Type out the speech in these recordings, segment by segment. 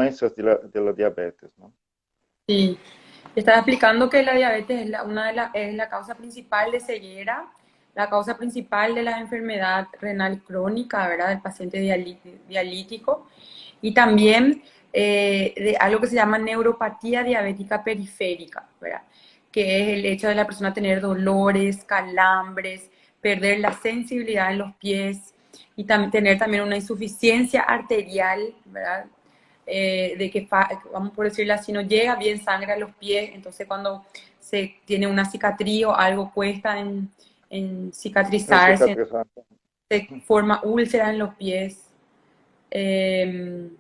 consecuencias de la diabetes, ¿no? Sí, estaba explicando que la diabetes es es la causa principal de ceguera, la causa principal de la enfermedad renal crónica, ¿verdad? Del paciente dialítico y también de algo que se llama neuropatía diabética periférica, ¿verdad? Que es el hecho de la persona tener dolores, calambres, perder la sensibilidad en los pies y tener también una insuficiencia arterial, ¿verdad? De que, vamos por decirlo así, no llega bien sangre a los pies, entonces cuando se tiene una cicatriz o algo cuesta en Es cicatrizarse, cicatrizante. se forma úlcera en los pies. Eh,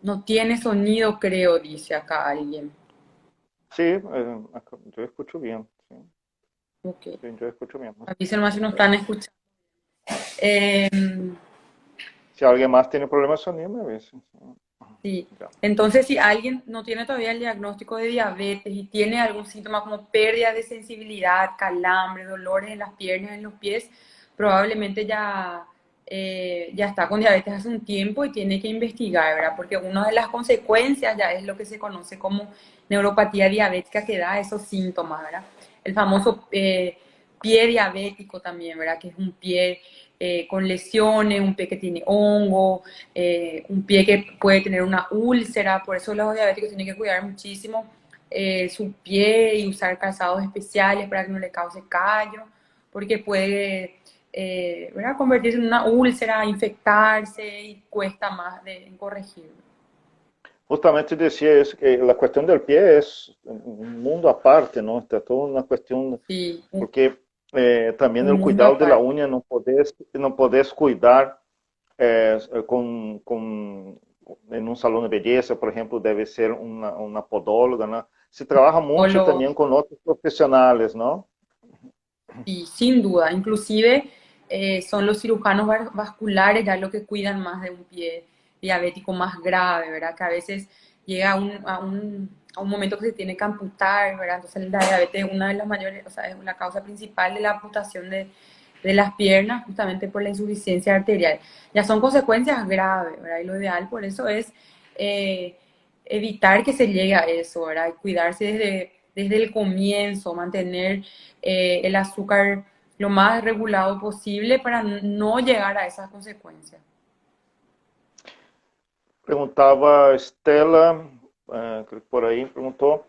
no tiene sonido, creo, dice acá alguien. Sí, yo escucho bien. Sí, Ok, sí, yo escucho bien. avisen más si no están escuchando. Eh, Si alguien más tiene problemas de sonido, me avisa. sí. Ya. Entonces, si alguien no tiene todavía el diagnóstico de diabetes y tiene algún síntoma como pérdida de sensibilidad, calambre, dolores en las piernas, en los pies, probablemente ya está con diabetes hace un tiempo y tiene que investigar, ¿verdad? Porque una de las consecuencias ya es lo que se conoce como neuropatía diabética que da esos síntomas, ¿verdad? El famoso pie diabético también, ¿verdad? Que es un pie con lesiones, un pie que tiene hongo, un pie que puede tener una úlcera, por eso los diabéticos tienen que cuidar muchísimo su pie y usar calzados especiales para que no le cause callo, porque puede ¿verdad? Convertirse en una úlcera, infectarse y cuesta más de corregirlo. Justamente decía eso, que la cuestión del pie es un mundo aparte, ¿no? Está toda una cuestión, Sí, porque también un el mundo cuidado de la aparte. uña no podés cuidar en un salón de belleza, por ejemplo, debe ser una podóloga, ¿no? Se trabaja mucho Solo, también con otros profesionales, ¿no? y sin duda, inclusive son los cirujanos vasculares ya lo que cuidan más de un pie diabético más grave, ¿verdad? Que a veces llega a un momento que se tiene que amputar, ¿verdad? Entonces la diabetes es una de las mayores, o sea, es la causa principal de la amputación de las piernas, justamente por la insuficiencia arterial. Ya son consecuencias graves, ¿verdad? Y lo ideal por eso es eh, evitar que se llegue a eso, ¿verdad? Y cuidarse desde el comienzo, mantener el azúcar lo más regulado posible para no llegar a esas consecuencias. Preguntaba Estela, creo que por ahí preguntó,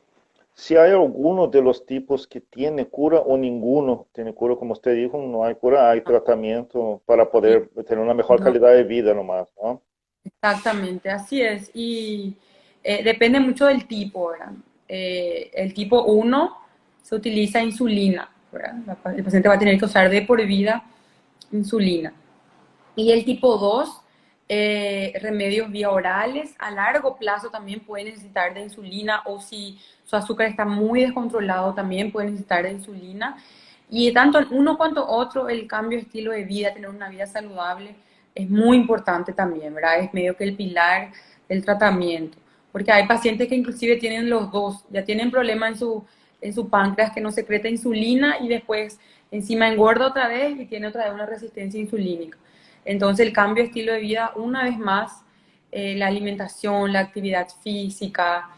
si hay alguno de los tipos que tiene cura o ninguno tiene cura, como usted dijo, no hay cura, hay tratamiento para Y poder tener una mejor no, calidad de vida nomás, ¿no? exactamente, así es. Y depende mucho del tipo, ¿verdad? El tipo uno se utiliza insulina, ¿verdad? El paciente va a tener que usar de por vida insulina. Y el tipo 2 remedios vía orales, a largo plazo también puede necesitar de insulina o si su azúcar está muy descontrolado también puede necesitar de insulina. Y tanto uno cuanto otro, el cambio de estilo de vida, tener una vida saludable, es muy importante también, ¿verdad? Es medio que el pilar del tratamiento. Porque hay pacientes que inclusive tienen los dos, ya tienen problemas en su páncreas que no secreta insulina y después encima engorda otra vez y tiene otra vez una resistencia insulínica. Entonces el cambio de estilo de vida, una vez más, la alimentación, la actividad física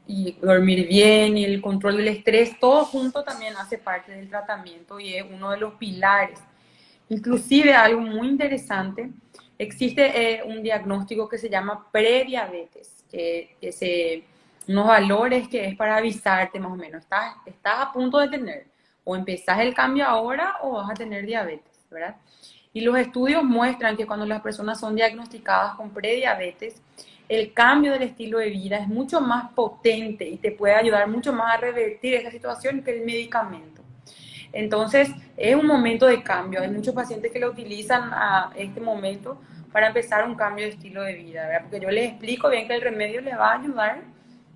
y dormir bien y el control del estrés, todo junto también hace parte del tratamiento y es uno de los pilares. Inclusive algo muy interesante, existe un diagnóstico que se llama prediabetes, unos valores que es para avisarte más o menos, estás a punto de tener, o empezás el cambio ahora o vas a tener diabetes, ¿verdad? Y los estudios muestran que cuando las personas son diagnosticadas con prediabetes, el cambio del estilo de vida es mucho más potente y te puede ayudar mucho más a revertir esa situación que el medicamento. Entonces, es un momento de cambio. Hay muchos pacientes que lo utilizan a este momento para empezar un cambio de estilo de vida, ¿verdad? Porque yo les explico bien que el remedio les va a ayudar,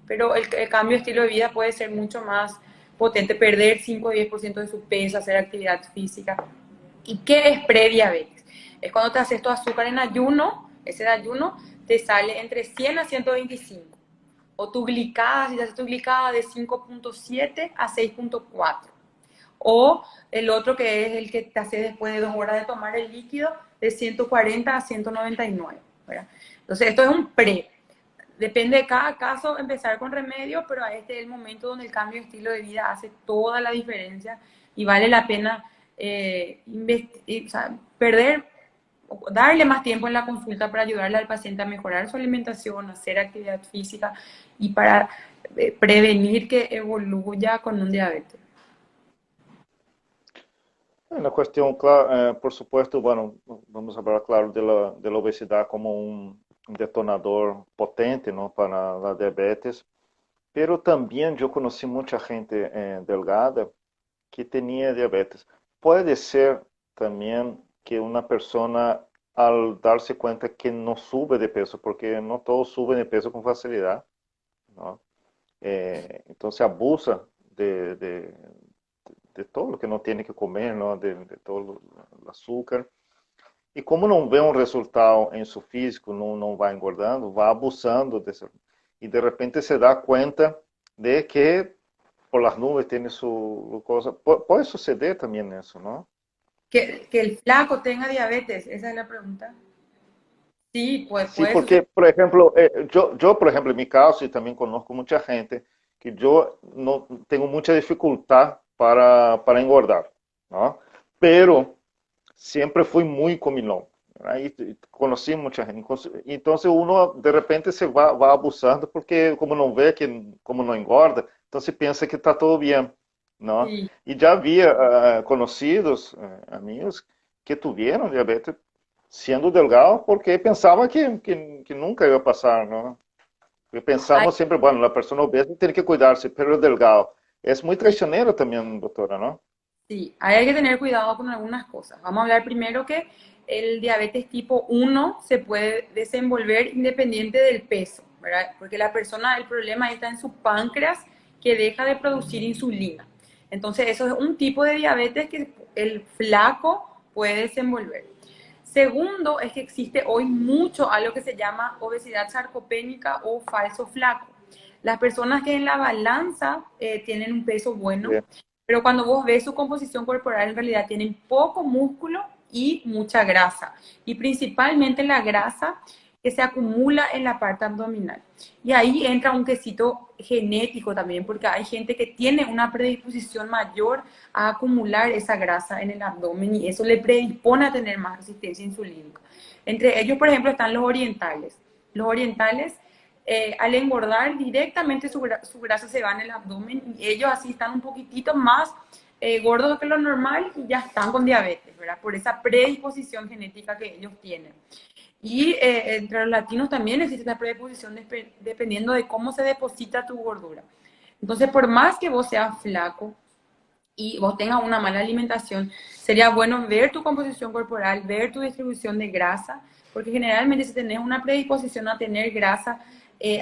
pero el cambio de estilo de vida puede ser mucho más potente, perder 5 o 10% de su peso, hacer actividad física. ¿Y qué es prediabetes? Es cuando te haces tu azúcar en ayuno, ese de ayuno te sale entre 100 a 125. O tu glicada, si te haces tu glicada de 5.7 a 6.4. O el otro que es el que te hace después de 2 horas de tomar el líquido de 140 a 199, ¿verdad? Entonces, esto es un pre. Depende de cada caso empezar con remedio, pero este es el momento donde el cambio de estilo de vida hace toda la diferencia y vale la pena o sea, darle más tiempo en la consulta para ayudarle al paciente a mejorar su alimentación, hacer actividad física y para prevenir que evoluya con un diabetes. La cuestión, por supuesto, bueno, vamos a hablar, claro, de la obesidad como un detonador potente, ¿no? Para la diabetes, pero también yo conocí mucha gente delgada que tenía diabetes. Puede ser también que una persona, al darse cuenta que no sube de peso, porque no todos suben de peso con facilidad, ¿no? Entonces abusa de todo lo que no tiene que comer, ¿no? De todo el azúcar. Y como não vê um resultado em seu físico, não vai engordando, vai abusando desse, e de repente se dá conta de que por las nubes tiene su cosa. Puede suceder también eso, ¿no? Que el flaco tenga diabetes, esa es la pregunta. Sí, pues Sí, puede suceder. porque, por ejemplo, yo, por ejemplo, en mi caso, y también conozco mucha gente, que yo no tengo mucha dificultad para engordar, ¿no? Pero siempre fui muy comilón. Y conocí mucha gente. Entonces uno de repente se va abusando porque como no ve que como no engorda, entonces piensa que está todo bien, ¿no? Sí. Y ya había conocidos, amigos, que tuvieron diabetes siendo delgados porque pensaban que nunca iba a pasar, ¿no? Porque Hay, pensamos siempre, bueno, la persona obesa tiene que cuidarse, pero el delgado es muy traicionero también, doctora, ¿no? sí, hay que tener cuidado con algunas cosas. Vamos a hablar primero que el diabetes tipo 1 se puede desenvolver independiente del peso, ¿verdad? Porque la persona, el problema está en su páncreas que deja de producir insulina. Entonces, eso es un tipo de diabetes que el flaco puede desenvolver. Segundo, es que existe hoy mucho algo que se llama obesidad sarcopénica o falso flaco. Las personas que en la balanza tienen un peso bueno, Sí. pero cuando vos ves su composición corporal, en realidad tienen poco músculo y mucha grasa. Y principalmente la grasa que se acumula en la parte abdominal. Y ahí entra un quesito genético también, porque hay gente que tiene una predisposición mayor a acumular esa grasa en el abdomen y eso le predispone a tener más resistencia insulínica. Entre ellos, por ejemplo, están los orientales. Los orientales al engordar directamente su grasa se va en el abdomen y ellos así están un poquitito más gordos que lo normal y ya están con diabetes, ¿verdad? Por esa predisposición genética que ellos tienen. Y entre los latinos también existe la predisposición dependiendo de cómo se deposita tu gordura. Entonces, por más que vos seas flaco y vos tengas una mala alimentación, sería bueno ver tu composición corporal, ver tu distribución de grasa, porque generalmente si tenés una predisposición a tener grasa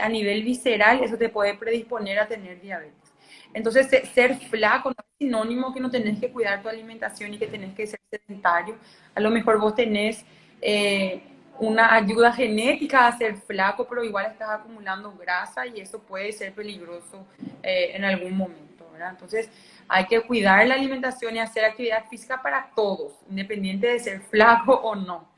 a nivel visceral, eso te puede predisponer a tener diabetes. Entonces, ser flaco no es sinónimo que no tenés que cuidar tu alimentación y que tenés que ser sedentario. A lo mejor vos tenés una ayuda genética a ser flaco, pero igual estás acumulando grasa y eso puede ser peligroso en algún momento, ¿verdad? Entonces, hay que cuidar la alimentación y hacer actividad física para todos, independiente de ser flaco o no.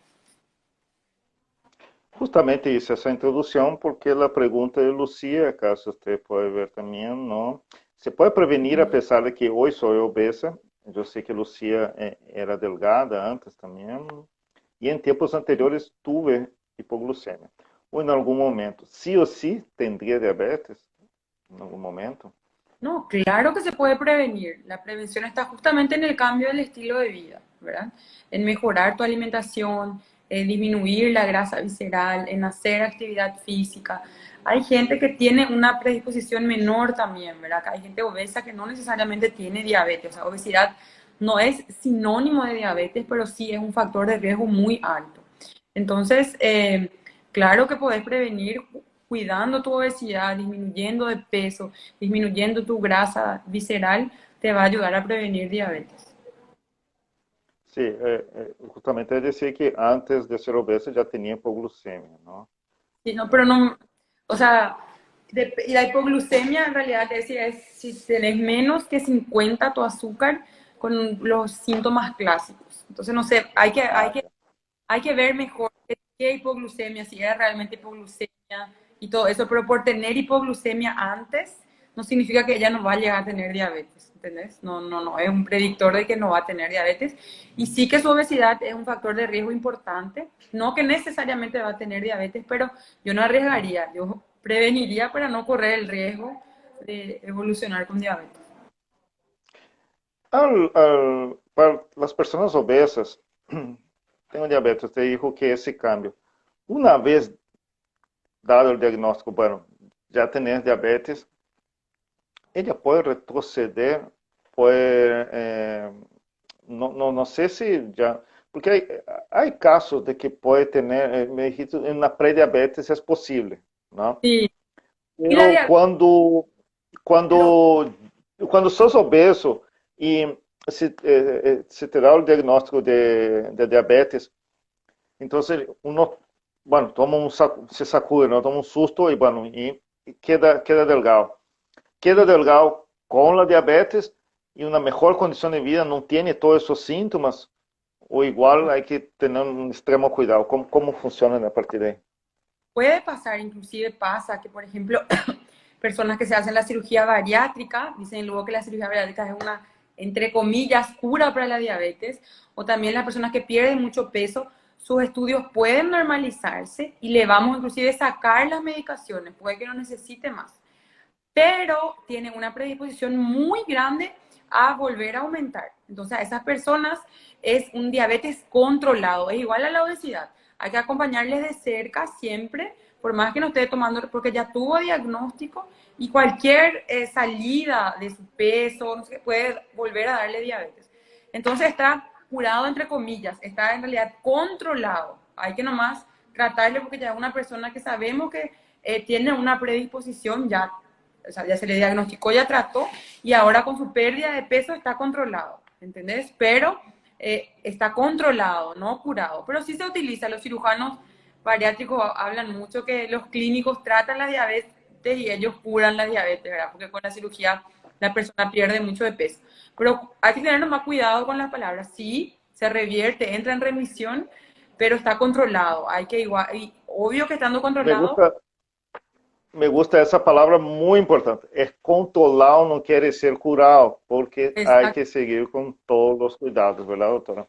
Justamente hice esa introducción porque la pregunta de Lucía, acaso usted puede ver también, ¿no? ¿Se puede prevenir a pesar de que hoy soy obesa? Yo sé que Lucía era delgada antes también y en tiempos anteriores tuve hipoglucemia. O en algún momento, sí o sí tendría diabetes en algún momento. No, claro que se puede prevenir. La prevención está justamente en el cambio del estilo de vida, ¿verdad? En mejorar tu alimentación, en disminuir la grasa visceral, en hacer actividad física. Hay gente que tiene una predisposición menor también, ¿verdad? Hay gente obesa que no necesariamente tiene diabetes. O sea, obesidad no es sinónimo de diabetes, pero sí es un factor de riesgo muy alto. Entonces, claro que podés prevenir cuidando tu obesidad, disminuyendo de peso, disminuyendo tu grasa visceral, te va a ayudar a prevenir diabetes. Sí, justamente decía que antes de ser obesa ya tenía hipoglucemia, ¿no? Sí, no, pero no, o sea, y la hipoglucemia en realidad te decía es si tenés menos que 50 tu azúcar con los síntomas clásicos. Entonces, no sé, Ah, ya. hay que ver mejor qué hipoglucemia, si era realmente hipoglucemia y todo eso, pero por tener hipoglucemia antes, no significa que ella no va a llegar a tener diabetes, ¿entendés? No, no, no, es un predictor de que no va a tener diabetes. Y sí que su obesidad es un factor de riesgo importante, no que necesariamente va a tener diabetes, pero yo no arriesgaría, yo preveniría para no correr el riesgo de evolucionar con diabetes. Para las personas obesas, tengo diabetes, te dijo que ese cambio, una vez dado el diagnóstico, bueno, ya tenés diabetes, ella puede retroceder, puede, no sé si ya, porque hay casos de que puede tener, me dijiste, en la prediabetes es posible, ¿no? Sí, y la Pero diabetes, cuando, cuando sos obeso y se te da el diagnóstico de diabetes, entonces uno, bueno, toma se sacude, ¿no? Toma un susto y bueno, y queda delgado. Queda delgado con la diabetes y una mejor condición de vida, no tiene todos esos síntomas, o igual hay que tener un extremo cuidado. ¿Cómo funciona a partir de ahí? puede pasar, inclusive pasa que, por ejemplo, personas que se hacen la cirugía bariátrica, dicen luego que la cirugía bariátrica es una, entre comillas, cura para la diabetes, o también las personas que pierden mucho peso, sus estudios pueden normalizarse y le vamos inclusive a sacar las medicaciones, puede que no necesite más, pero tienen una predisposición muy grande a volver a aumentar. Entonces, a esas personas es un diabetes controlado, es igual a la obesidad. Hay que acompañarles de cerca siempre, por más que no esté tomando, porque ya tuvo diagnóstico y cualquier salida de su peso, no sé, puede volver a darle diabetes. Entonces está curado entre comillas, está en realidad controlado. Hay que nomás tratarle porque ya es una persona que sabemos que tiene una predisposición ya, o sea, ya se le diagnosticó, ya trató, y ahora con su pérdida de peso está controlado, ¿entendés? Pero está controlado, no curado. Pero sí se utiliza, los cirujanos bariátricos hablan mucho que los clínicos tratan la diabetes y ellos curan la diabetes, ¿verdad? Porque con la cirugía la persona pierde mucho de peso. Pero hay que tener más cuidado con las palabras. Sí, se revierte, entra en remisión, pero está controlado. Hay que igual, y obvio que estando Me controlado, gusta, Me gusta esa palabra muy importante. Es controlado, no quiere ser curado, porque hay exacto. que seguir con todos los cuidados, ¿verdad, doctora?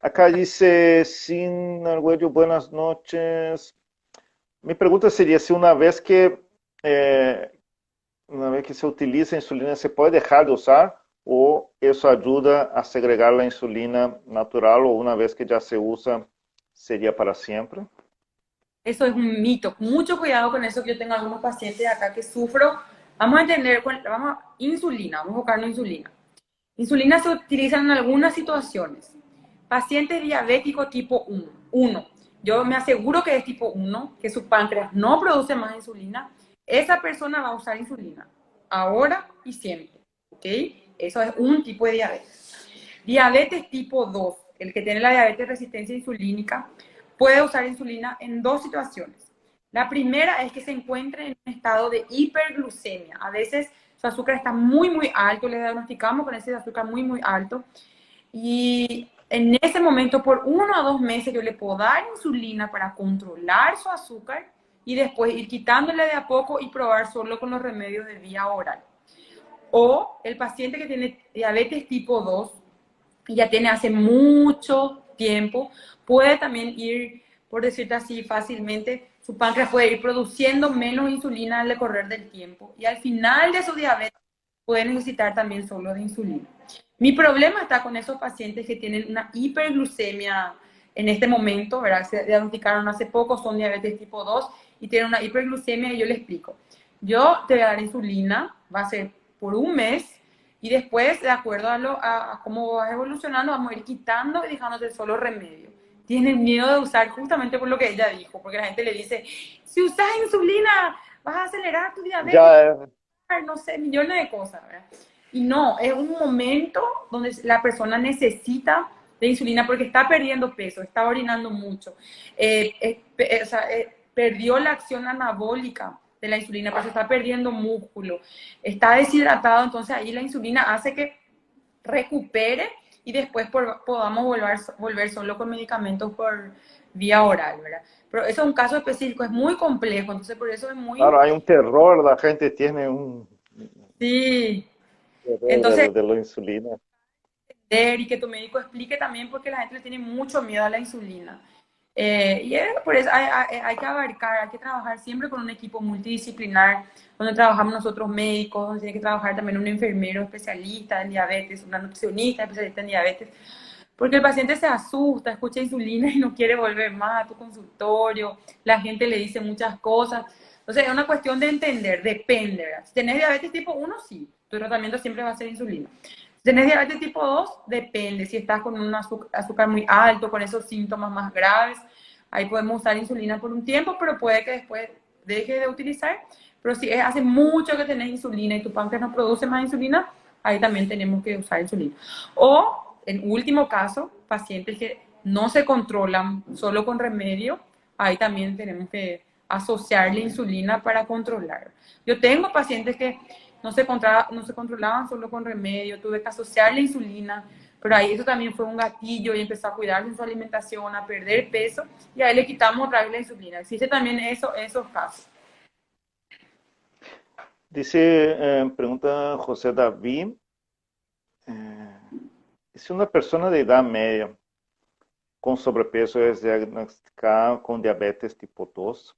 Acá dice, sin Argüello, buenas noches. Mi pregunta sería si eh, una vez que se utiliza insulina, ¿se puede dejar de usar o eso ayuda a segregar la insulina natural o una vez que ya se usa, sería para siempre? Eso es un mito. Mucho cuidado con eso, que yo tengo algunos pacientes acá que sufro. Vamos a entender, vamos a insulina, vamos a buscarnos insulina. Insulina se utiliza en algunas situaciones. Paciente diabético tipo 1. Yo me aseguro que es tipo 1, que su páncreas no produce más insulina. Esa persona va a usar insulina, ahora y siempre. ¿Ok? Eso es un tipo de diabetes. Diabetes tipo 2, el que tiene la diabetes resistencia insulínica, puede usar insulina en dos situaciones. La primera es que se encuentre en un estado de hiperglucemia. A veces su azúcar está muy, muy alto, le diagnosticamos con ese azúcar muy, muy alto. Y en ese momento, por 1 a 2 meses, yo le puedo dar insulina para controlar su azúcar y después ir quitándole de a poco y probar solo con los remedios de vía oral. O el paciente que tiene diabetes tipo 2 y ya tiene hace mucho tiempo, puede también ir, por decirte así fácilmente, su páncreas puede ir produciendo menos insulina al decorrer del tiempo y al final de su diabetes puede necesitar también solo de insulina. Mi problema está con esos pacientes que tienen una hiperglucemia en este momento, ¿verdad? Se diagnosticaron hace poco, son diabetes tipo 2 y tienen una hiperglucemia y yo les explico. Yo te voy a dar insulina, va a ser por un mes y después, de acuerdo a cómo vas evolucionando, vamos a ir quitando y dejándote solo remedio. Tienen miedo de usar justamente por lo que ella dijo, porque la gente le dice, si usas insulina, vas a acelerar tu diabetes, Ya, no sé, millones de cosas, ¿verdad? Y no, es un momento donde la persona necesita de insulina porque está perdiendo peso, está orinando mucho, o sea, perdió la acción anabólica de la insulina, pero se está perdiendo músculo, está deshidratado, entonces ahí la insulina hace que recupere y después podamos volver solo con medicamentos por vía oral, ¿verdad? Pero eso es un caso específico, es muy complejo, entonces por eso es muy... Claro, hay un terror, la gente tiene un Sí, entonces terror de la insulina. y que tu médico explique también porque la gente le tiene mucho miedo a la insulina. Por eso hay que abarcar, hay que trabajar siempre con un equipo multidisciplinar, donde trabajamos nosotros médicos, donde tiene que trabajar también un enfermero especialista en diabetes, una nutricionista especialista en diabetes, porque el paciente se asusta, escucha insulina y no quiere volver más a tu consultorio, la gente le dice muchas cosas. Entonces es una cuestión de entender, depende, ¿verdad? Si tenés diabetes tipo 1, sí, tu tratamiento siempre va a ser insulina. Si tenés diabetes tipo 2, depende. Si estás con un azúcar muy alto, con esos síntomas más graves, ahí podemos usar insulina por un tiempo, pero puede que después deje de utilizar. Pero si hace mucho que tenés insulina y tu páncreas no produce más insulina, ahí también tenemos que usar insulina. O, en último caso, pacientes que no se controlan solo con remedio, ahí también tenemos que asociar la insulina para controlar. Yo tengo pacientes que no se controlaban solo con remedio, tuve que asociar la insulina, pero ahí eso también fue un gatillo y empezó a cuidarse en su alimentación, a perder peso, y ahí le quitamos otra vez la insulina. Existe también esos casos. Dice, pregunta José David, si una persona de edad media con sobrepeso es diagnosticada con diabetes tipo 2,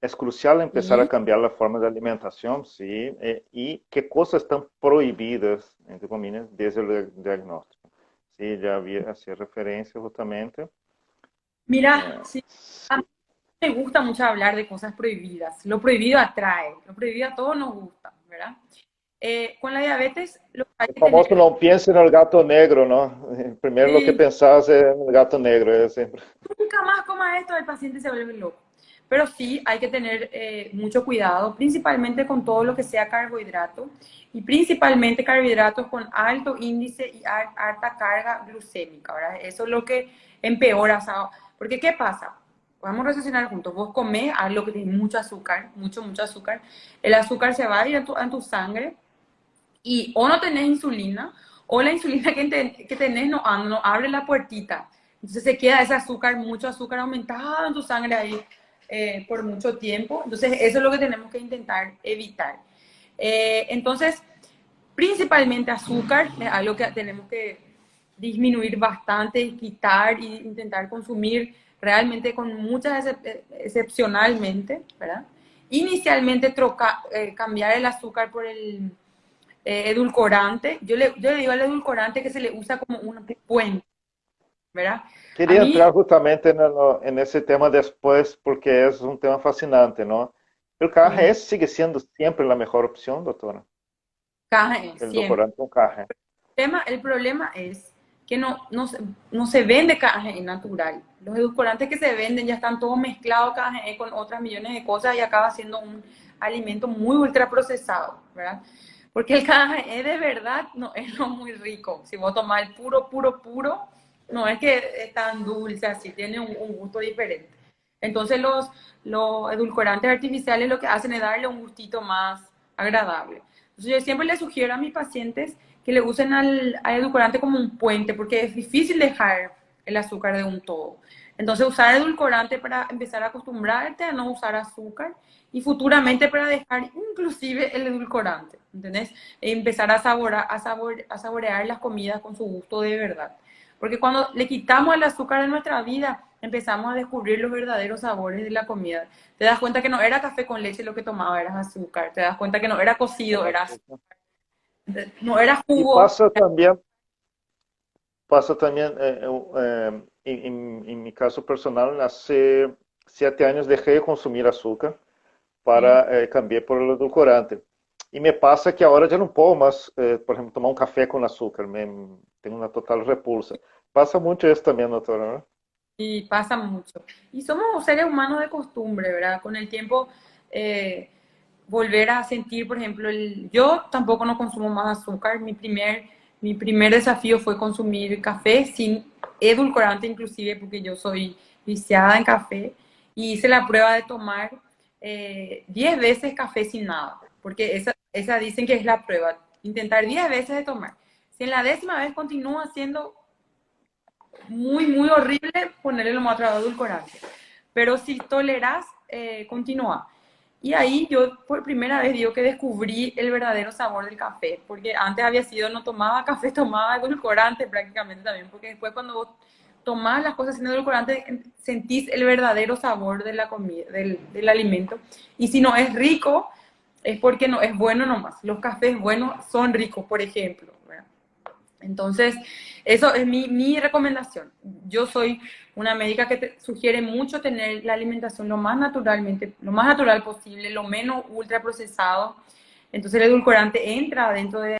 es crucial empezar a Sí. cambiar la forma de alimentación, sí, y qué cosas están prohibidas, entre comillas, desde el diagnóstico. Sí, ya había hacía referencia justamente. Mira, Eh, sí, a mí sí. me gusta mucho hablar de cosas prohibidas. Lo prohibido atrae, lo prohibido a todos nos gusta, ¿verdad? Con la diabetes, lo que hay El que tener famoso no piense en el gato negro, ¿no? Primero lo que sí, pensabas es en el gato negro, es siempre. nunca más coma esto, el paciente se vuelve loco. Pero sí hay que tener mucho cuidado, principalmente con todo lo que sea carbohidrato y principalmente carbohidratos con alto índice y alta carga glucémica, ¿verdad? Eso es lo que empeora, o sea, porque ¿qué pasa? Vamos a raciocinar juntos. Vos comés algo que tiene mucho azúcar, mucho azúcar. El azúcar se va a ir a tu sangre y o no tenés insulina o la insulina que tenés no abre la puertita. Entonces se queda ese azúcar, mucho azúcar aumentado en tu sangre ahí por mucho tiempo. Entonces eso es lo que tenemos que intentar evitar. Entonces, principalmente azúcar es algo que tenemos que disminuir bastante, quitar e intentar consumir realmente con muchas excepcionalmente, ¿verdad? Inicialmente cambiar el azúcar por el edulcorante. Yo le digo al edulcorante que se le usa como un puente, ¿verdad? A Quería mí, entrar justamente en ese tema después porque es un tema fascinante, ¿no? El sí, KGS sigue siendo siempre la mejor opción, doctora. cae El siempre. edulcorante con KG. El problema es que no se vende KGE natural. Los edulcorantes que se venden ya están todos mezclados KGE con otras millones de cosas y acaba siendo un alimento muy ultraprocesado, ¿verdad? Porque el KGE de verdad no es lo muy rico. Si vos tomás el puro, no es que es tan dulce así, tiene un gusto diferente. Entonces los edulcorantes artificiales lo que hacen es darle un gustito más agradable. Entonces yo siempre le sugiero a mis pacientes que le usen al edulcorante como un puente, porque es difícil dejar el azúcar de un todo. Entonces usar edulcorante para empezar a acostumbrarte a no usar azúcar y futuramente para dejar inclusive el edulcorante, ¿entendés? E empezar a saborear las comidas con su gusto de verdad. Porque cuando le quitamos el azúcar de nuestra vida, empezamos a descubrir los verdaderos sabores de la comida. Te das cuenta que no era café con leche lo que tomaba, era azúcar. Te das cuenta que no era cocido, era azúcar. No era Y jugo. pasa también en mi caso personal, hace 7 años dejé de consumir azúcar Sí. para cambiar por el edulcorante. Y me pasa que ahora ya no puedo más, por ejemplo, tomar un café con azúcar, tengo una total repulsa. Pasa mucho eso también, doctora, ¿no? Y pasa mucho. Y somos seres humanos de costumbre, ¿verdad? Con el tiempo, eh, volver a sentir, por ejemplo, yo tampoco no consumo más azúcar. Mi primer desafío fue consumir café sin edulcorante, inclusive, porque yo soy viciada en café. Y hice la prueba de tomar 10 veces café sin nada, porque esa dicen que es la prueba. Intentar 10 veces de tomar. Si en la 10ª vez continúa siendo muy horrible ponerle lo más edulcorante. pero si toleras, continúa. Y ahí yo por primera vez digo que descubrí el verdadero sabor del café, porque antes había sido, no tomaba café, tomaba edulcorante prácticamente también, porque después cuando vos tomás las cosas sin edulcorante, sentís el verdadero sabor de la comida, del alimento. Y si no es rico, es porque no es bueno nomás. Los cafés buenos son ricos, por ejemplo, ¿verdad? Entonces, eso es mi recomendación. Yo soy una médica que te sugiere mucho tener la alimentación lo más natural posible, lo menos ultraprocesado. Entonces, el edulcorante entra dentro de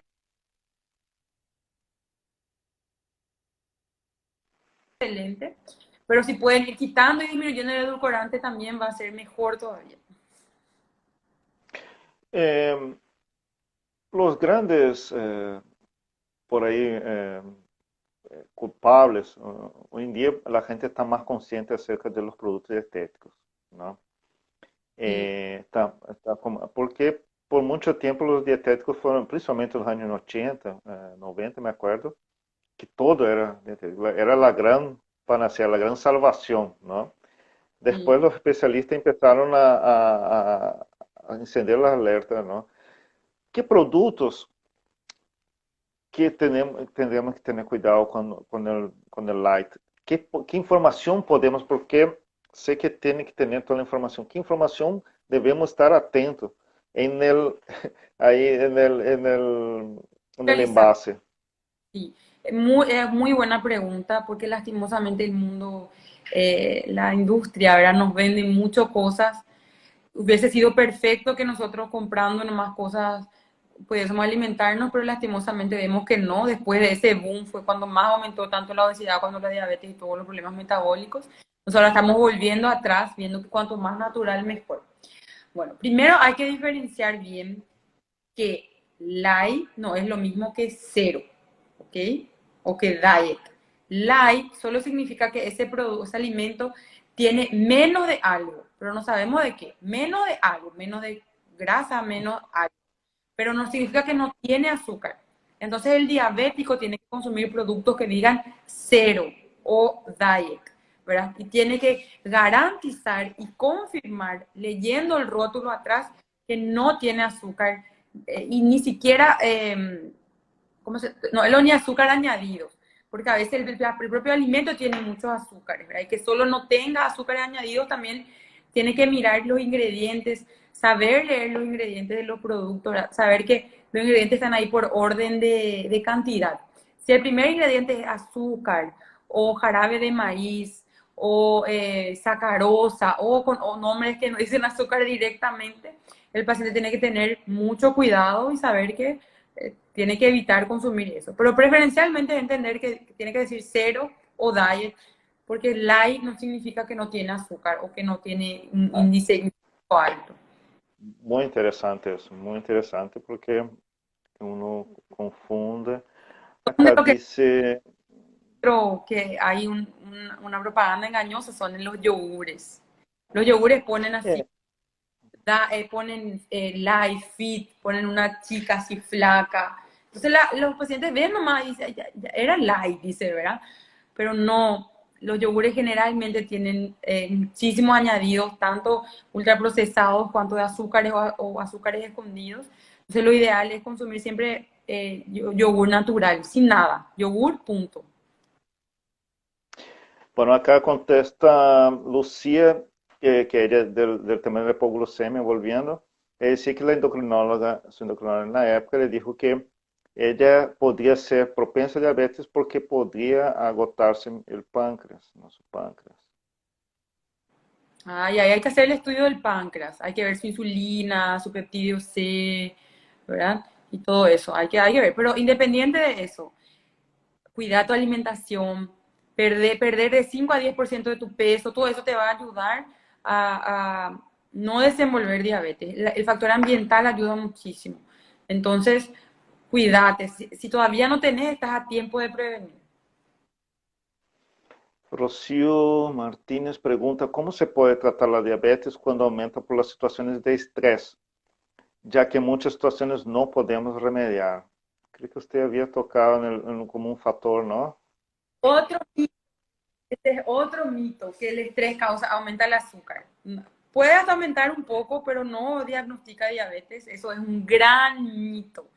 excelente, pero si pueden ir quitando y disminuyendo el edulcorante también va a ser mejor todavía. Eh, los grandes, por ahí, culpables, hoy en día la gente está más consciente acerca de los productos dietéticos, ¿no? Sí, Porque por mucho tiempo los dietéticos fueron, principalmente en los años 80, 90, me acuerdo, que todo era dietético, era la gran panacea, la gran salvación, ¿no? sí. Después los especialistas empezaron a encender las alertas, ¿no? ¿Qué productos que tendremos que tener cuidado con el light? ¿Qué información podemos, porque sé que tiene que tener toda la información, qué información debemos estar atentos en el, ahí en el Realizar. envase? Sí, es muy buena pregunta porque lastimosamente el mundo, la industria, ¿verdad? Nos vende muchas cosas. Hubiese sido perfecto que nosotros comprando nomás cosas pudiésemos alimentarnos, pero lastimosamente vemos que no. Después de ese boom fue cuando más aumentó tanto la obesidad, cuando la diabetes y todos los problemas metabólicos. Entonces ahora estamos volviendo atrás, viendo que cuanto más natural mejor. Bueno, primero hay que diferenciar bien que light no es lo mismo que cero, ¿ok? O que diet. Light solo significa que ese producto, ese alimento tiene menos de algo, pero no sabemos de qué. Menos de algo, menos de grasa, menos algo. Pero no significa que no tiene azúcar. Entonces el diabético tiene que consumir productos que digan cero o diet, ¿verdad? Y tiene que garantizar y confirmar, leyendo el rótulo atrás, que no tiene azúcar y ni siquiera, ¿cómo se? No, ni azúcar añadidos, porque a veces el propio alimento tiene muchos azúcares, ¿verdad? Y que solo no tenga azúcares añadidos también tiene que mirar los ingredientes, saber leer los ingredientes de los productos, ¿verdad? Saber que los ingredientes están ahí por orden de cantidad. Si el primer ingrediente es azúcar o jarabe de maíz o sacarosa o nombres que no dicen azúcar directamente, el paciente tiene que tener mucho cuidado y saber que tiene que evitar consumir eso. Pero preferencialmente entender que tiene que decir cero o diet, porque light no significa que no tiene azúcar o que no tiene un Ah, índice alto. muy interesante eso, muy interesante porque uno confunde. De Acá lo que dice, creo que hay una propaganda engañosa son en los yogures. Los yogures ponen así, eh, ponen light, fit, ponen una chica así flaca. Entonces los pacientes ven nomás y dicen, ya era light, dice, ¿verdad? Pero no, los yogures generalmente tienen muchísimos añadidos, tanto ultraprocesados cuanto de azúcares o azúcares escondidos. Entonces lo ideal es consumir siempre yogur natural, sin nada, yogur, punto. bueno, acá contesta Lucía, que ella es del tema de la hipoglucemia, volviendo. Ella decía que la endocrinóloga, su endocrinóloga en la época, le dijo que ella podría ser propensa a diabetes porque podría agotarse el páncreas, no su páncreas. Ah, y ahí hay que hacer el estudio del páncreas, hay que ver su insulina, su peptidio C, ¿verdad? Y todo eso, hay que ver. Pero independiente de eso, cuidar tu alimentación, perder de 5 a 10% de tu peso, todo eso te va a ayudar a no desenvolver diabetes. El factor ambiental ayuda muchísimo. Entonces, cuídate. Si todavía no tenés, estás a tiempo de prevenir. Rocío Martínez pregunta, ¿cómo se puede tratar la diabetes cuando aumenta por las situaciones de estrés, ya que muchas situaciones no podemos remediar? Creo que usted había tocado como un factor, ¿no? Otro Este es otro mito, que el estrés aumenta el azúcar. Puede hasta aumentar un poco, pero no diagnostica diabetes. Eso es un gran mito.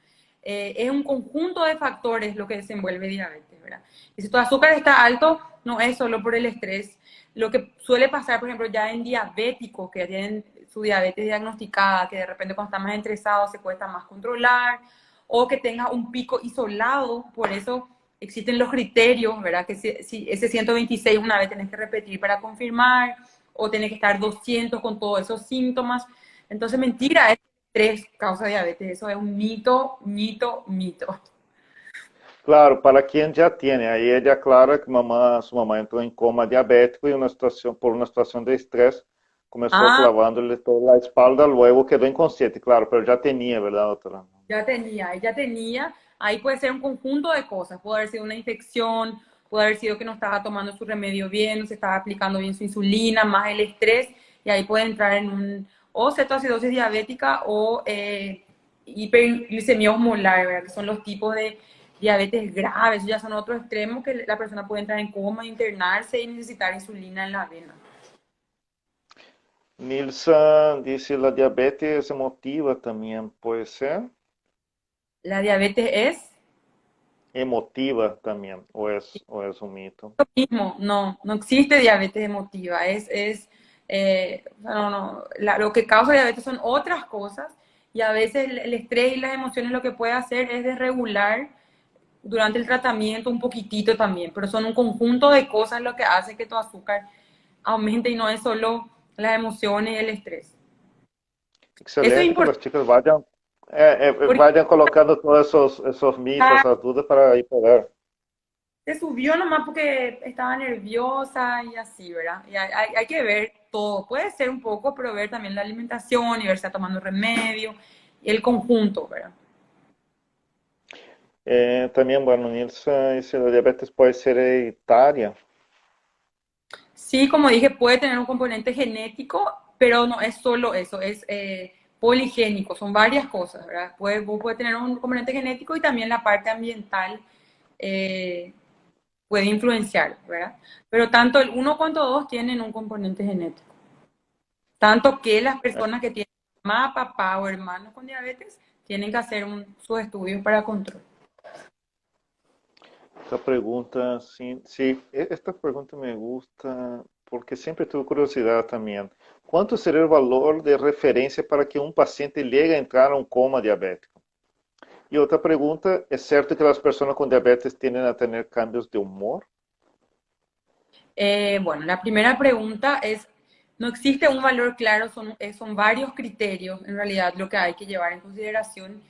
Es un conjunto de factores lo que desenvuelve diabetes, ¿verdad? Y si tu azúcar está alto, no es solo por el estrés. Lo que suele pasar, por ejemplo, ya en diabéticos que ya tienen su diabetes diagnosticada, que de repente cuando están más estresados se cuesta más controlar, o que tenga un pico isolado, por eso existen los criterios, ¿verdad? Que si ese 126 una vez tenés que repetir para confirmar, o tenés que estar 200 con todos esos síntomas. Entonces, mentira, es estrés causa diabetes. Eso es un mito, mito, mito. Claro, para quien ya tiene, ahí ella aclara que su mamá entró en coma diabético y por una situación de estrés comenzó Ah, clavándole toda la espalda, luego quedó inconsciente, claro, pero ya tenía, ¿verdad, doctora? ya tenía. Ahí puede ser un conjunto de cosas. Puede haber sido una infección, puede haber sido que no estaba tomando su remedio bien, no se estaba aplicando bien su insulina, más el estrés, y ahí puede entrar en un o cetoacidosis diabética o hiperglicemia osmolar, ¿verdad? Que son los tipos de diabetes graves, ya son otros extremos que la persona puede entrar en coma, internarse y necesitar insulina en la vena. Nilsa dice la diabetes emotiva también puede ser, La diabetes es emotiva también, o es un mito. lo mismo, no existe diabetes emotiva, lo que causa diabetes son otras cosas y a veces el estrés y las emociones lo que puede hacer es desregular durante el tratamiento un poquitito también, pero son un conjunto de cosas lo que hace que tu azúcar aumente y no es solo las emociones y el estrés. Eso es Excelente que importante las chicas vayan colocando todos esos mitos, esas dudas para ahí poder. se subió nomás porque estaba nerviosa y así, ¿verdad? Y hay que ver todo. Puede ser un poco, pero ver también la alimentación y ver si está tomando remedio y el conjunto, ¿verdad? También, bueno, Nilsa dice la diabetes puede ser hereditaria. Sí, como dije, puede tener un componente genético, pero no es solo eso, es poligénico, son varias cosas, ¿verdad? Puede tener un componente genético y también la parte ambiental eh, puede influenciar, ¿verdad? Pero tanto el uno cuanto dos tienen un componente genético. Tanto que las personas que tienen mamá, papá o hermanos con diabetes tienen que hacer sus estudios para control. Esta pregunta, sí, sí, esta pregunta me gusta porque siempre tuve curiosidad también. ¿Cuánto sería el valor de referencia para que un paciente llegue a entrar a un coma diabético? Y otra pregunta, ¿es cierto que las personas con diabetes tienden a tener cambios de humor? Bueno, la primera pregunta es, no existe un valor claro, son varios criterios en realidad lo que hay que llevar en consideración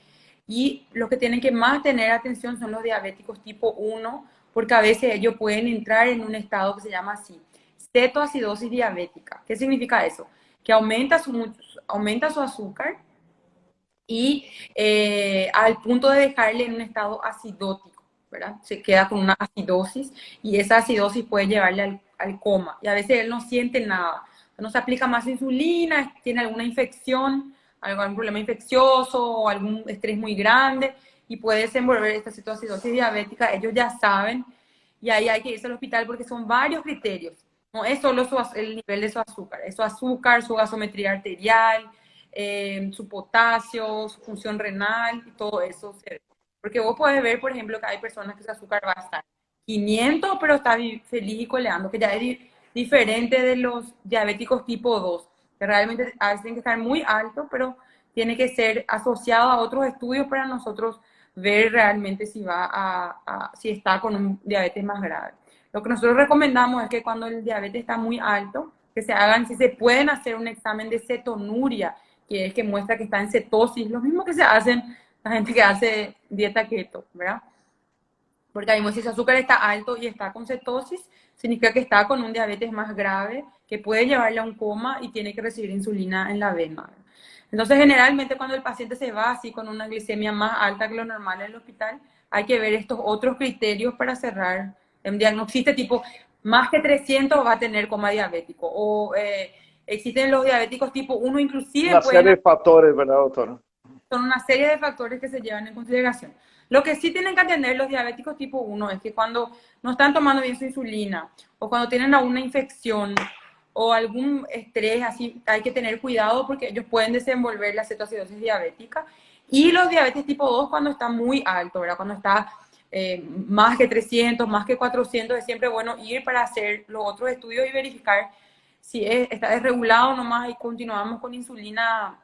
y los que tienen que más tener atención son los diabéticos tipo 1, porque a veces ellos pueden entrar en un estado que se llama así, cetoacidosis diabética. ¿Qué significa eso? Que aumenta su azúcar y al punto de dejarle en un estado acidótico, ¿verdad? Se queda con una acidosis y esa acidosis puede llevarle al coma y a veces él no siente nada, no se aplica más insulina, tiene alguna infección, algún problema infeccioso o algún estrés muy grande y puede desenvolver esta cetoacidosis diabética, ellos ya saben y ahí hay que irse al hospital porque son varios criterios. No es solo el nivel de su azúcar, su gasometría arterial, su potasio, su función renal y todo eso se ve. Porque vos podés ver, por ejemplo, que hay personas que su azúcar va a estar 500, pero está feliz y coleando, que ya es diferente de los diabéticos tipo 2, que realmente a veces tienen que estar muy altos, pero tiene que ser asociado a otros estudios para nosotros ver realmente si está con un diabetes más grave. Lo que nosotros recomendamos es que cuando el diabetes está muy alto, que se hagan, si se pueden hacer un examen de cetonuria, que es que muestra que está en cetosis, lo mismo que se hacen la gente que hace dieta keto, ¿verdad? Porque ahí si su azúcar está alto y está con cetosis, significa que está con un diabetes más grave, que puede llevarle a un coma y tiene que recibir insulina en la vena. Entonces, generalmente cuando el paciente se va así con una glicemia más alta que lo normal en el hospital, hay que ver estos otros criterios para cerrar el diagnóstico. Tipo, más que 300 va a tener coma diabético. O existen los diabéticos tipo 1, inclusive Una serie pueden de factores, ¿verdad, doctor? son una serie de factores que se llevan en consideración. Lo que sí tienen que atender los diabéticos tipo 1 es que cuando no están tomando bien su insulina o cuando tienen alguna infección o algún estrés, así hay que tener cuidado porque ellos pueden desenvolver la cetoacidosis diabética. Y los diabetes tipo 2 cuando está muy alto, ¿verdad? Cuando está más que 300, más que 400, es siempre bueno ir para hacer los otros estudios y verificar si está desregulado nomás y continuamos con insulina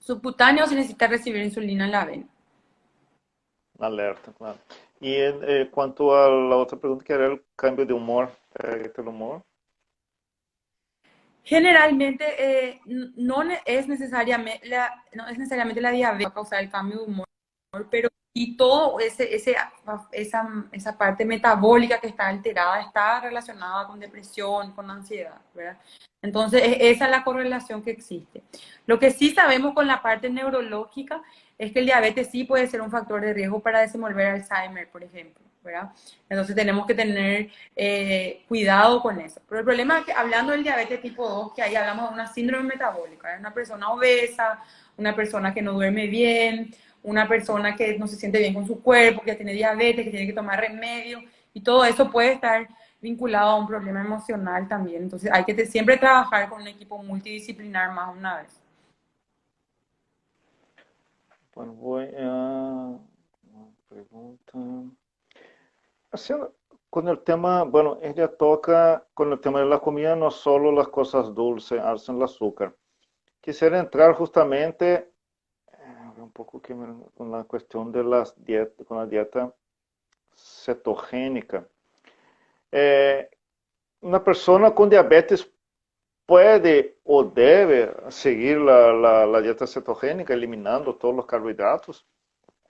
subcutánea o si necesita recibir insulina en la vena. Alerta, claro. Y en cuanto a la otra pregunta, que era el cambio de humor, el humor. Generalmente no es necesariamente la diabetes va a causar el cambio de humor, pero y todo esa parte metabólica que está alterada está relacionada con depresión, con ansiedad, ¿verdad? Entonces, esa es la correlación que existe. Lo que sí sabemos con la parte neurológica es que el diabetes sí puede ser un factor de riesgo para desenvolver Alzheimer, por ejemplo, ¿verdad? Entonces, tenemos que tener cuidado con eso. Pero el problema es que hablando del diabetes tipo 2, que ahí hablamos de una síndrome metabólica, es una persona obesa, una persona que no duerme bien, una persona que no se siente bien con su cuerpo, que tiene diabetes, que tiene que tomar remedio, y todo eso puede estar vinculado a un problema emocional también. Entonces hay que siempre trabajar con un equipo multidisciplinar más una vez. Bueno, voy a una pregunta. Haciendo, con el tema, bueno, ella toca con el tema de la comida, no solo las cosas dulces, alzan el azúcar. Quisiera entrar justamente un poco con la cuestión de las dietas, con la dieta cetogénica. Eh, una persona con diabetes puede o debe seguir la dieta cetogénica, eliminando todos los carbohidratos.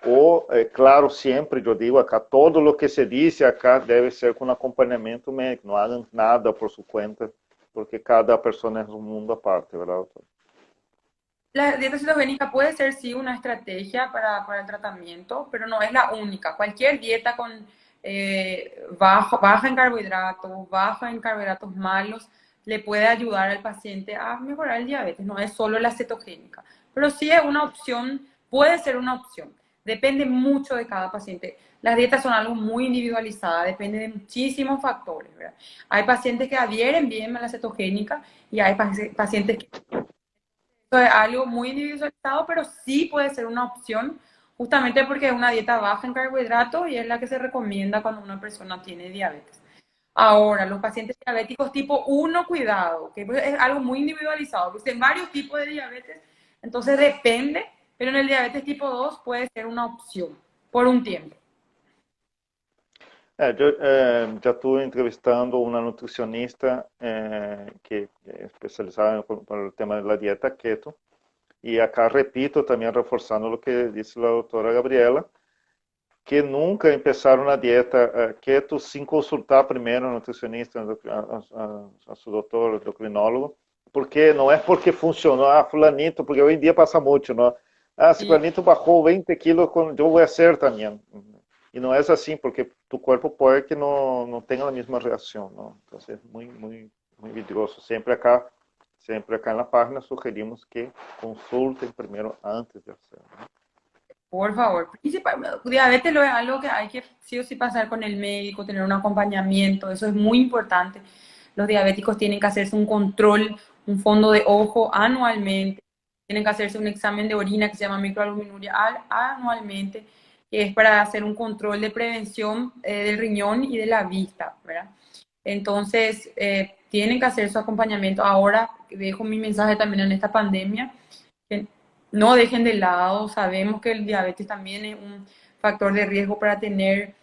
O, claro, siempre yo digo acá, todo lo que se dice acá debe ser con acompañamiento médico, no hagan nada por su cuenta, porque cada persona es un mundo aparte, ¿verdad, doctor? La dieta cetogénica puede ser sí una estrategia para el tratamiento, pero no es la única. Cualquier dieta con baja en carbohidratos malos, le puede ayudar al paciente a mejorar el diabetes. No es solo la cetogénica, pero sí es una opción, puede ser una opción. Depende mucho de cada paciente. Las dietas son algo muy individualizado, depende de muchísimos factores, ¿verdad? Hay pacientes que adhieren bien a la cetogénica y hay pacientes que es algo muy individualizado, pero sí puede ser una opción, justamente porque es una dieta baja en carbohidratos y es la que se recomienda cuando una persona tiene diabetes. Ahora, los pacientes diabéticos tipo 1, cuidado, que es algo muy individualizado, porque existen varios tipos de diabetes, entonces depende, pero en el diabetes tipo 2 puede ser una opción por un tiempo. Yo ya estuve entrevistando una nutricionista que es especializada por el tema de la dieta keto. Y acá repito, también reforzando lo que dice la doctora Gabriela, que nunca empezaron una dieta keto sin consultar primero al nutricionista, a su doctor, endocrinólogo, porque no es porque funcionó, fulanito, porque hoy en día pasa mucho, ¿no? Si Sí. fulanito bajó 20 kilos, yo voy a hacer también. Y no es así, porque tu cuerpo puede que no tenga la misma reacción, ¿no? Entonces es muy vidrioso. Siempre acá en la página sugerimos que consulten primero antes de hacer, ¿no? Por favor, diabetes lo es algo que hay que sí o sí pasar con el médico, tener un acompañamiento, eso es muy importante. Los diabéticos tienen que hacerse un control, un fondo de ojo anualmente, tienen que hacerse un examen de orina que se llama microalbuminuria anualmente, que es para hacer un control de prevención del riñón y de la vista, ¿verdad? Entonces, tienen que hacer su acompañamiento. Ahora dejo mi mensaje también en esta pandemia que no dejen de lado. Sabemos que el diabetes también es un factor de riesgo para tener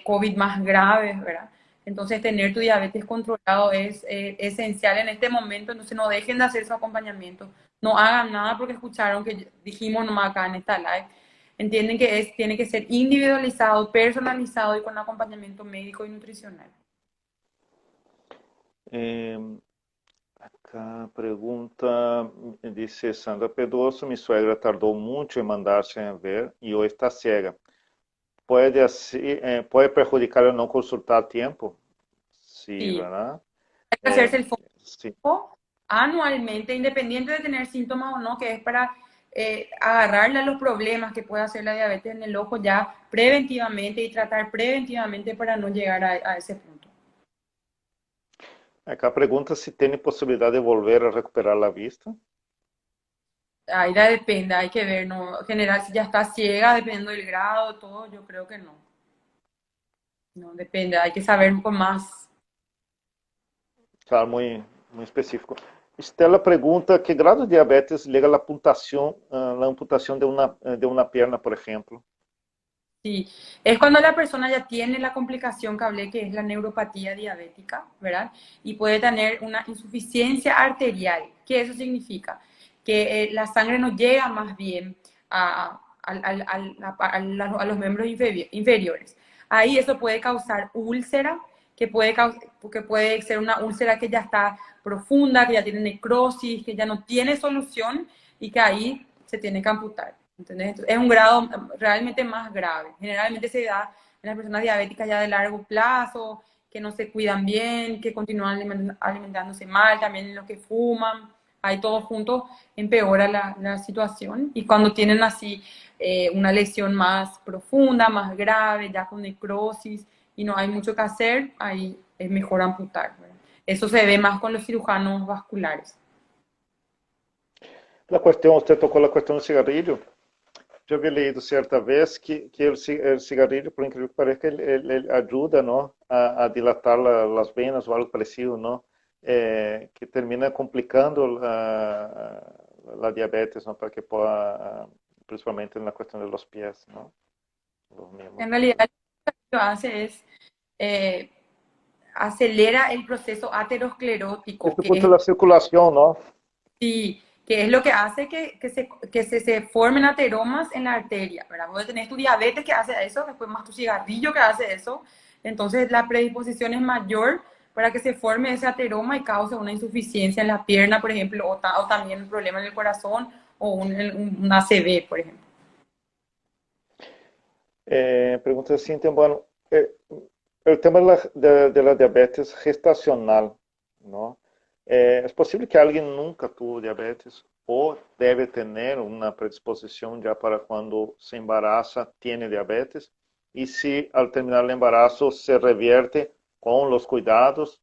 COVID más graves, ¿verdad? Entonces, tener tu diabetes controlado es esencial en este momento. Entonces, no dejen de hacer su acompañamiento. No hagan nada porque escucharon que dijimos nomás acá en esta live. Entienden que tiene que ser individualizado, personalizado y con acompañamiento médico y nutricional. Eh, Acá pregunta, dice Sandra Pedroso, mi suegra tardó mucho en mandarse a ver y hoy está ciega. ¿Puede perjudicar el no consultar a tiempo? Sí, Sí, ¿verdad? hay que Eh, hacerse el sí, anualmente, independiente de tener síntomas o no, que es para agarrarle a los problemas que puede hacer la diabetes en el ojo ya preventivamente y tratar preventivamente para no llegar a ese punto. Acá pregunta si tiene posibilidad de volver a recuperar la vista. Ahí ya depende, hay que ver, ¿no? En general, si ya está ciega, dependiendo del grado, todo, yo creo que no. No, depende, hay que saber un poco más. Claro, muy específico. Estela pregunta, ¿qué grado de diabetes llega a la amputación de una pierna, por ejemplo? Sí, es cuando la persona ya tiene la complicación que hablé, que es la neuropatía diabética, ¿verdad? Y puede tener una insuficiencia arterial. ¿Qué eso significa? Que la sangre no llega más bien a los miembros inferiores. Ahí eso puede causar úlcera, que puede ser una úlcera que ya está profunda, que ya tiene necrosis, que ya no tiene solución y que ahí se tiene que amputar. ¿Entendés? Entonces, es un grado realmente más grave. Generalmente se da en las personas diabéticas ya de largo plazo, que no se cuidan bien, que continúan alimentándose mal, también los que fuman. Ahí todos juntos empeora la situación. Y cuando tienen así una lesión más profunda, más grave, ya con necrosis y no hay mucho que hacer, ahí es mejor amputar, ¿verdad? Eso se ve más con los cirujanos vasculares. La cuestión, usted tocó la cuestión del cigarrillo. Yo había leído cierta vez que el cigarrillo, por increíble que parezca, él ayuda, ¿no? A dilatar las venas o algo parecido, ¿no? Que termina complicando la diabetes, ¿no? Para que pueda, principalmente en la cuestión de los pies, ¿no? Los miembros En de realidad, lo que hace es eh, acelera el proceso aterosclerótico, dificulta la circulación, ¿no? sí, que es lo que hace que se formen ateromas en la arteria, ¿verdad? Vos tenés tu diabetes que hace eso, después más tu cigarrillo que hace eso, entonces la predisposición es mayor para que se forme ese ateroma y cause una insuficiencia en la pierna, por ejemplo, o también un problema en el corazón o un ACV, por ejemplo. Pregunta Cintia, bueno, el tema de la diabetes gestacional, ¿no? ¿Es posible que alguien nunca tuvo diabetes o debe tener una predisposición ya para cuando se embaraza tiene diabetes? Y si al terminar el embarazo se revierte con los cuidados,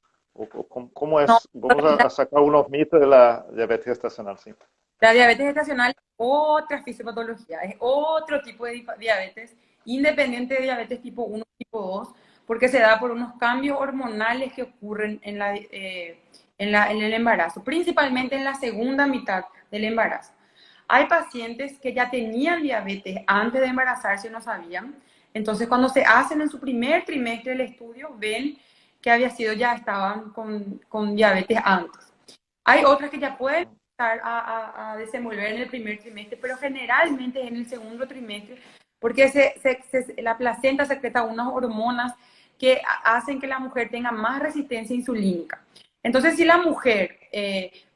¿cómo No, es? Vamos a sacar unos mitos de la diabetes gestacional, ¿sí? la diabetes gestacional es otra fisiopatología, es otro tipo de diabetes, independiente de diabetes tipo 1 o tipo 2, porque se da por unos cambios hormonales que ocurren en el embarazo, principalmente en la segunda mitad del embarazo. Hay pacientes que ya tenían diabetes antes de embarazarse y no sabían, entonces cuando se hacen en su primer trimestre del estudio, ven que ya estaban con diabetes antes. Hay otras que ya pueden empezar a desenvolver en el primer trimestre, pero generalmente en el segundo trimestre, porque la placenta secreta unas hormonas que hacen que la mujer tenga más resistencia insulínica. Entonces, si la mujer,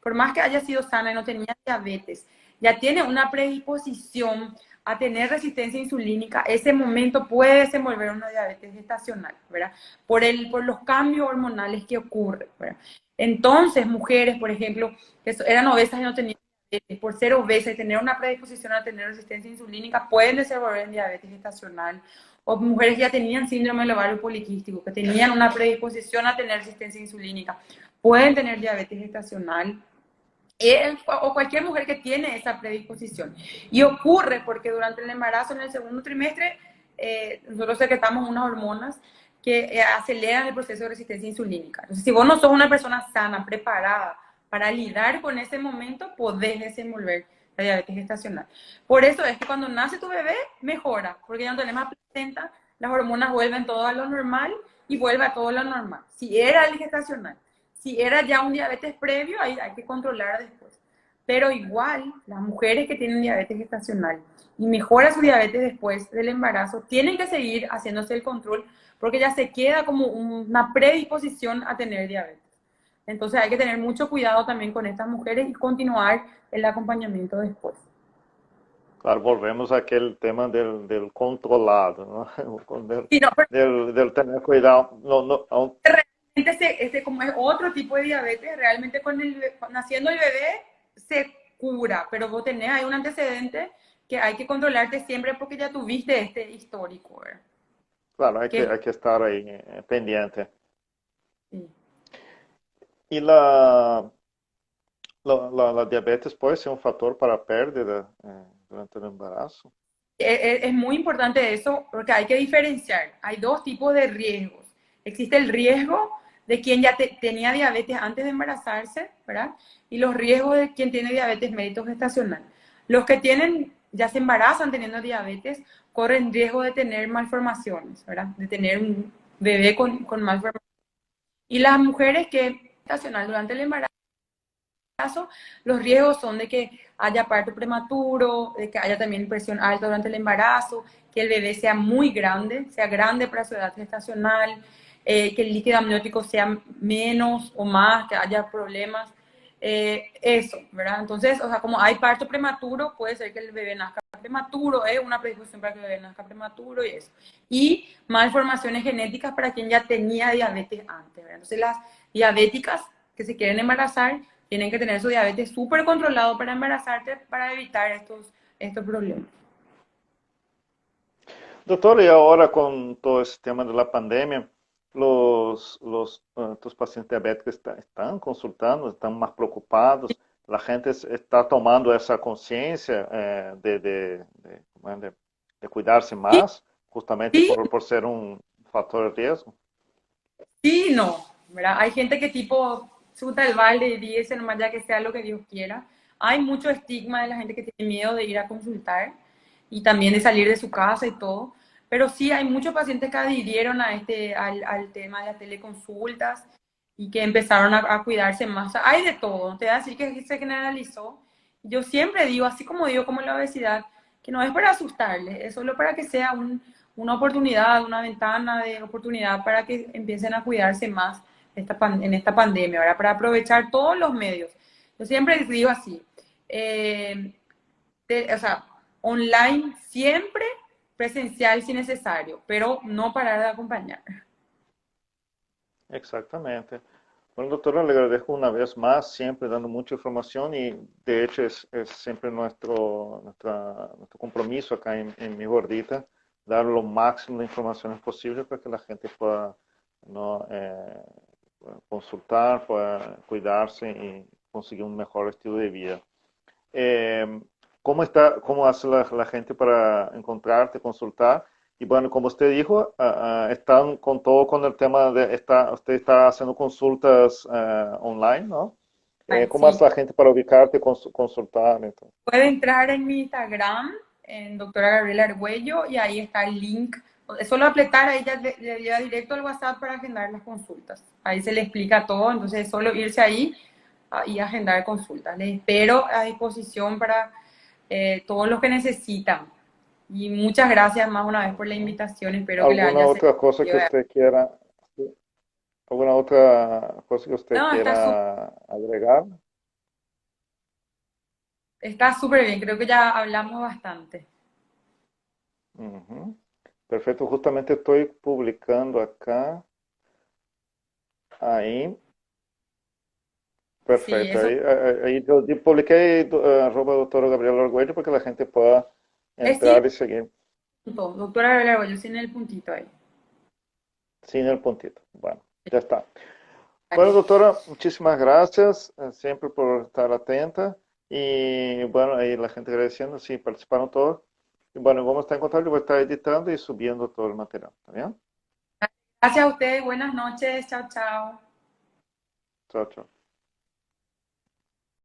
por más que haya sido sana y no tenía diabetes, ya tiene una predisposición a tener resistencia insulínica, ese momento puede desenvolver una diabetes gestacional, ¿verdad? Por los cambios hormonales que ocurren, ¿verdad? Entonces, mujeres, por ejemplo, que eran obesas y no tenían diabetes, por ser obesas y tener una predisposición a tener resistencia insulínica, pueden desenvolver en diabetes gestacional. O mujeres que ya tenían síndrome del ovario poliquístico, que tenían una predisposición a tener resistencia insulínica, pueden tener diabetes gestacional. O cualquier mujer que tiene esa predisposición. Y ocurre porque durante el embarazo, en el segundo trimestre, nosotros secretamos unas hormonas que aceleran el proceso de resistencia insulínica. Entonces, si vos no sos una persona sana, preparada para lidiar con ese momento, podés desenvolver la diabetes gestacional. Por eso es que cuando nace tu bebé, mejora, porque ya no tenés más placenta, las hormonas vuelven todo a lo normal y vuelve a todo lo normal. Si era el gestacional. Si era ya un diabetes previo, ahí hay que controlar después. Pero igual, las mujeres que tienen diabetes gestacional y mejora su diabetes después del embarazo, tienen que seguir haciéndose el control porque ya se queda como una predisposición a tener diabetes. Entonces hay que tener mucho cuidado también con estas mujeres y continuar el acompañamiento después. Claro, volvemos a aquel tema del controlado, ¿no? Sí, no, pero Del tener cuidado. No, no, realmente como es otro tipo de diabetes, realmente naciendo el bebé se cura, pero vos tenés ahí un antecedente que hay que controlarte siempre porque ya tuviste este histórico, ¿verdad? Claro, Que, hay que estar ahí pendiente. sí. ¿Y la diabetes puede ser un factor para pérdida durante el embarazo? Es muy importante eso porque hay que diferenciar. Hay dos tipos de riesgos. Existe el riesgo de quien ya tenía diabetes antes de embarazarse, ¿verdad? Y los riesgos de quien tiene diabetes mellitus gestacional. Los que tienen, ya se embarazan teniendo diabetes, corren riesgo de tener malformaciones, ¿verdad? De tener un bebé con malformaciones. Y las mujeres que gestacional durante el embarazo, los riesgos son de que haya parto prematuro, de que haya también presión alta durante el embarazo, que el bebé sea muy grande, sea grande para su edad gestacional, que el líquido amniótico sea menos o más, que haya problemas. Eso, ¿verdad? Entonces, o sea, como hay parto prematuro, puede ser que el bebé nazca prematuro, una predisposición para que el bebé nazca prematuro y eso. Y malformaciones genéticas para quien ya tenía diabetes antes, ¿verdad? Entonces, las diabéticas que se quieren embarazar tienen que tener su diabetes súper controlado para embarazarte, para evitar estos problemas. Doctor, y ahora con todo ese tema de la pandemia, tus pacientes diabéticos están consultando, están más preocupados, la gente está tomando esa conciencia de cuidarse Sí, más, justamente sí, por ser un factor de riesgo. sí, no, ¿verdad? Hay gente que tipo suelta el balde y dice nomás ya que sea lo que Dios quiera. Hay mucho estigma de la gente que tiene miedo de ir a consultar y también de salir de su casa y todo. Pero sí, hay muchos pacientes que adhirieron al tema de las teleconsultas y que empezaron a cuidarse más. Hay de todo, no te voy a decir que se generalizó. Yo siempre digo, así como digo como la obesidad, que no es para asustarles, es solo para que sea una oportunidad, una ventana de oportunidad para que empiecen a cuidarse más en esta pandemia, ¿verdad? Para aprovechar todos los medios. Yo siempre les digo así, eh, o sea, online siempre, presencial si necesario, pero no parar de acompañar. Exactamente. Bueno, doctora, le agradezco una vez más, siempre dando mucha información y de hecho es siempre nuestro compromiso acá en Mi Gordita, dar lo máximo de informaciones posible para que la gente pueda, ¿no? Pueda consultar, pueda cuidarse y conseguir un mejor estilo de vida. Eh, cómo hace la gente para encontrarte, consultar? Y bueno, como usted dijo, están con todo con el tema usted está haciendo consultas online, ¿no? ¿Cómo Sí, hace la gente para ubicarte, consultar? Entonces? puede entrar en mi Instagram, en doctora Gabriela Argüello, y ahí está el link. Es solo apretar, ahí ya le lleva directo al WhatsApp para agendar las consultas. Ahí se le explica todo, entonces es solo irse ahí y agendar consultas. Les espero a disposición para todo lo que necesitan. Y muchas gracias más una vez por la Ujú. invitación. Espero que le ¿Alguna haya otra cosa que servido. usted quiera, alguna otra cosa que usted No, quiera agregar? está súper bien. Creo que ya hablamos bastante. Ujú. Perfecto, justamente estoy publicando acá, ahí. Sí, Perfecto. eso. Ahí yo publiqué arroba doctor Gabriel Argüello para que la gente pueda Es sí, entrar y seguir doctora Gabriela Argüello, sin el puntito ahí. sin el puntito. Bueno, ya está. Bueno, doctora, muchísimas gracias siempre por estar atenta. Y bueno, ahí la gente agradeciendo, sí, participaron todos. Y bueno, vamos a estar en contacto, voy a estar editando y subiendo todo el material. ¿Está bien? Gracias a ustedes, buenas noches, chao, chao. Chao, chao.